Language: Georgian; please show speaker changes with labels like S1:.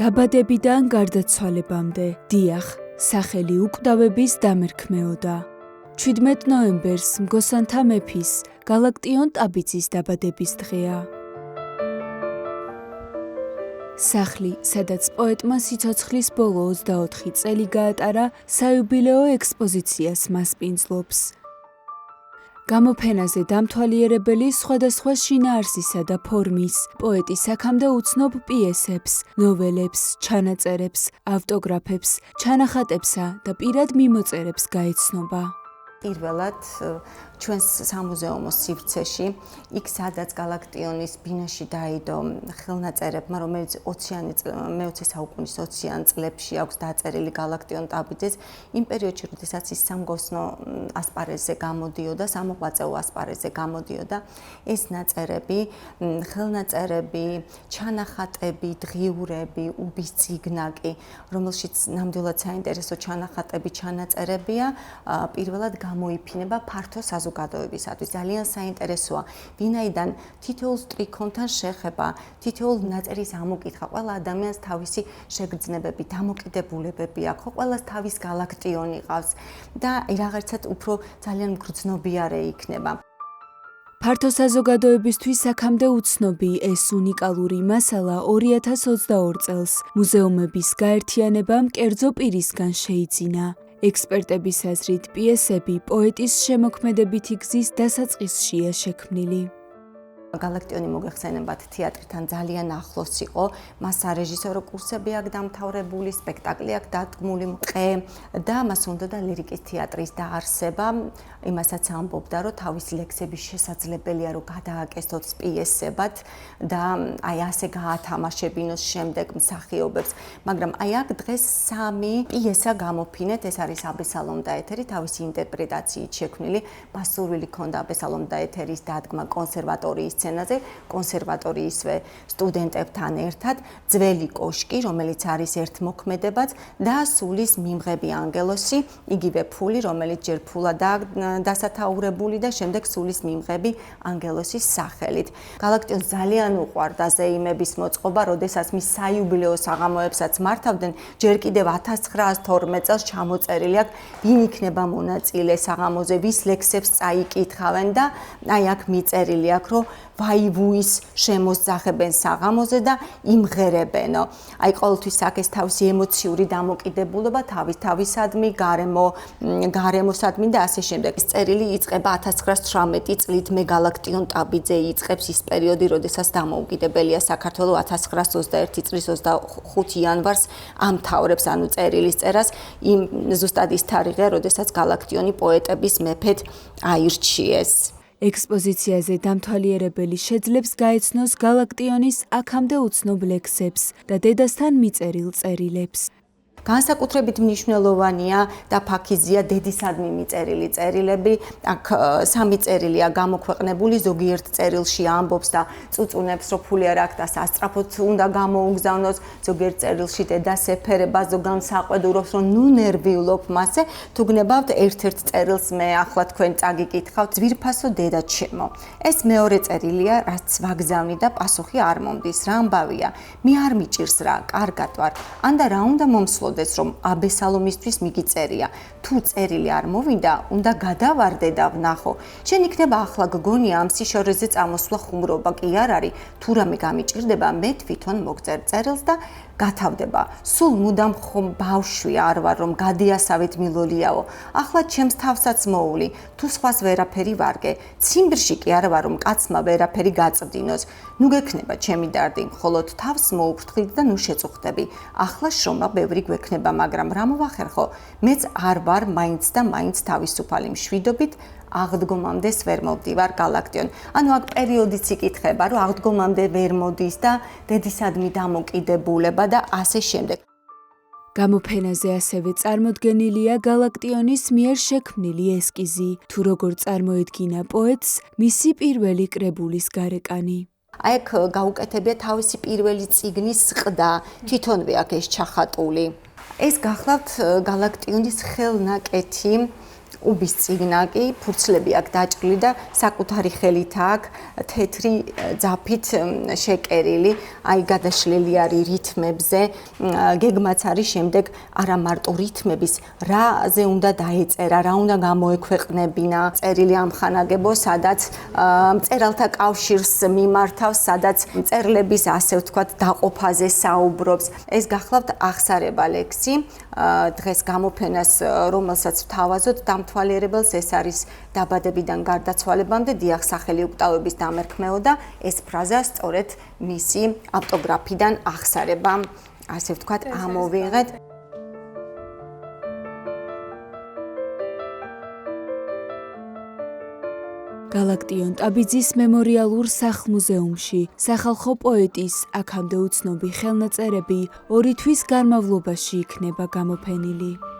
S1: დაბადებიდან გარდაცვალებამდე, დიახ, სახელი უკვდავების დამერქმეოდა. 17 ნოემბერს მგოსანთა მეფის, გალაქტიონ ტაბიძის დაბადების დღეა. სახლი, სადაც პოეტმა სიცოცხლის ბოლო 24 წელი გაატარა, საიუბილეო ექსპოზიციას მასპინძლობს. გამოფენაზე დამთვალიერებელი სხვადასხვა შინაარსისა და ფორმის, პოეტის აქამდე უცნობ პიესებს, ნოველებს, ჩანაწერებს, ავტოგრაფებს, ჩანახატებსა და პირად მიმოწერებს გაეცნობა.
S2: პირველად ჩვენს სამუზეუმო სივრცეში, იქ სადაც გალაქტიონის ბინაში დაიდო ხელნაწერებმა, რომელიც მე-20 საუკუნის 20-იან წლებში აქვს დაწერილი გალაქტიონ ტაბიძეს, იმ პერიოდში, როდესაც ის სამგოსნო ასპარეზზე გამოდიოდა, სამოღვაწეო ასპარეზზე გამოდიოდა, ეს ნაწერები, ხელნაწერები, ჩანახატები, დღიურები, უბის წიგნაკი, რომელშიც ნამდვილად საინტერესო ჩანახატები, ჩანაწერებია, პირველად გამოიფინება ფართო საზოგადოებისათვის. ძალიან საინტერესოა, ვინაიდან თითოეულ სტრიქონთან შეხება, თითოეულ ნაწერის ამოკითხა, ყველა ადამიანს თავისი შეგრძნებები, დამოკიდებულებები აქვს, ყველას თავის გალაქტიონი ყავს და რაღაცად უფრო ძალიან მგრძნობიარე იქნება.
S1: ფართო საზოგადოებისთვის აქამდე უცნობი ეს უნიკალური მასალა 2022 წელს მუზეუმების გაერთიანებამ კერძო პირისგან შეიძინა. ექსპერტების აზრით, პიესები პოეტის შემოქმედებითი გზის დასაწყისშია შექმნილი.
S2: გალაქტიონი მოგეხსენებათ, თეატრთან ძალიან ახლოს იყო, მას სარეჟისორო კურსები აქვს დამთავრებული, სპექტაკლი აქვს დადგმული, მყე და მას უნდოდა ლირიკის თეატრის დაარსება. იმასაც ამბობდა, რომ თავის ლექსების შესაძლებელია, რომ გადააკეთოთ პიესებად და აი ასე გაათამაშებინოს შემდეგ მსახიობებს. მაგრამ აი აქ დღეს 3 პიესა გამოფინეთ, ეს არის აბესალომ და ეთერი, თავისი ინტერპრეტაციით შექმნილი. მასურვილი ქონდა აბესალომ და ეთერის დადგმა კონსერვატორიის სცენაზე, კონსერვატორიისვე სტუდენტებთან ერთად, ძველი კოშკი, რომელიც არის ერთმოქმედებაც და სულის მიმღები ანგელოსი, იგივე ფული, რომელიც ჯერ ფულადაა დასათაურებული და შემდეგ სულის მიმღები ანგელოსის სახელით. გალაქტიონს ძალიან უყვარდა ზეიმების მოწყობა, როდესაც მის საიუბილეო საღამოებსაც მართავდნენ, ჯერ კიდევ 1912 წელს ჩამოწერილი აქვს, ვინ იქნება მონაწილე საღამოზე, ვის ლექსებს წაიკითხავენ და აი აქ მიწერილი აქვს, რომ ვაივუის შემოსძახებენ საღამოზე და იმღერებენო. აი ყოველთვის აქ ეს თავისი ემოციური დამოკიდებულება, თავისადმი, გარემოსადმი და ასე შემდეგ. ეს წერილი იწყება 1918 წლით, მე გალაქტიონ ტაბიძე იწყებს ის პერიოდი, როდესაც დამოუკიდებელია საქართველო 1921 წლის 25 იანვარს ამთავრებს, ანუ წერილის წერას, იმ ზუსტად ის თარიღია, როდესაც გალაქტიონი პოეტების მეფედ აირჩიეს.
S1: ექსპოზიციაზე დამთვალიერებელი შეძლებს გაეცნოს გალაქტიონის აქამდე უცნობ ლექსებს და დედასთან მიწერილ წერილებს.
S2: განსაკუთრებით მნიშვნელოვანია და ფაქიზია დედისადმი მიწერილი წერილები. აქ 3 წერილია გამოქვეყნებული, ზოგიერთ წერილში ამბობს და წუწუნებს, რომ ფული არ აქვს და სასწრაფოდ უნდა გამოუგზავნოს, ზოგიერთ წერილში დედას ეფერება, ზოგან საყვედურობს, რომ ნუ ნერვიულობ მასე, თუ გნებავთ ერთ-ერთ წერილს მე ახლა თქვენ წაგიკითხავთ, ძვირფასო დედა ჩემო. ეს მეორე წერილია, რაც ვაგზავნი და პასუხი არ მომდის, რა ამბავია, მე არ მიჭირს რა, კარგად ვარ, ანდა რა უნდა მომსვლო რომ აბესალომისთვის მიგიწერია. თუ წერილი არ მოვიდა, უნდა გადავარდე და ვნახო. შენ იქნება ახლა გგონია ამ სიშორეზე წამოსვლა ხუმრობა კი არ არის, თუ რამე გამიჭირდება, მე თვითონ მოგწერ წერილს და გათავდება. სულ მუდამ ხომ ბავშვი არ ვარ, რომ გადიასავით მილოლიაო. ახლა ჩემს თავსაც მოული, თუ სხვას ვერაფერი ვარგე. ციმბრში კი არ ვარ, რომ კაცმა ვერაფერი გაწვდინოს. ნუ გექნება ჩემი დარდი, მხოლოდ თავს მოუფრთხილ და ნუ შეწუხდები. ახლა შრომა ბევრი გვექნება, მაგრამ რა მოვახერხო? მეც არ ვარ მაინც და მაინც თავისუფალი, მშვიდობით აღდგომამდეს ვერ მოვდივარ გალაქტიონ. ანუ აქ პერიოდიც იკითხება, რომ აღდგომამდე ვერ მოდის და დედისადმი დამოკიდებულება და ასე შემდეგ.
S1: გამოფენაზე ასევე წარმოდგენილია გალაქტიონის მიერ შექმნილი ესკიზი, თუ როგორ წარმოედგინა პოეტს მისი პირველი კრებულის გარეკანი.
S2: აი აქ გაუკეთებია თავისი პირველი წიგნის ყდა, თვითონვე აქ ეს ჩახატული. ეს გახლავთ გალაქტიონის ხელნაკეთი უბის წიგნაკი, ფურცლები აქ დაჭრილი და საკუთარი ხელით აქ თეთრი ძაფით შეკერილი, აი გადაშლილი არის რითმებზე. გეგმაც არის შემდეგ არა მარტო რითმების, რაზე უნდა დაეწერა, რა უნდა გამოექვეყნებინა. წერილი ამხანაგებო, სადაც მწერალთა კავშირს მიმართავს, სადაც მწერლების ასე ვთქვათ დაყოფაზე საუბრობს. ეს გახლავთ აღსარება ლექსი, დღეს გამოფენას, რომელსაც ვთავაზობთ დამთვალიერებელს, ეს არის დაბადებიდან გარდაცვალებამდე დიახ სახელი უკტავების დამერქმეო და ეს ფრაზა სწორედ მისი ავტოგრაფიდან აღსარება, ასე ვთქვათ, ამოვიღეთ.
S1: გალაქტიონ ტაბიძის მემორიალურ სახლ-მუზეუმში სახალხო პოეტის აქამდე უცნობი ხელნაწერები 2 თვის განმავლობაში იქნება გამოფენილი.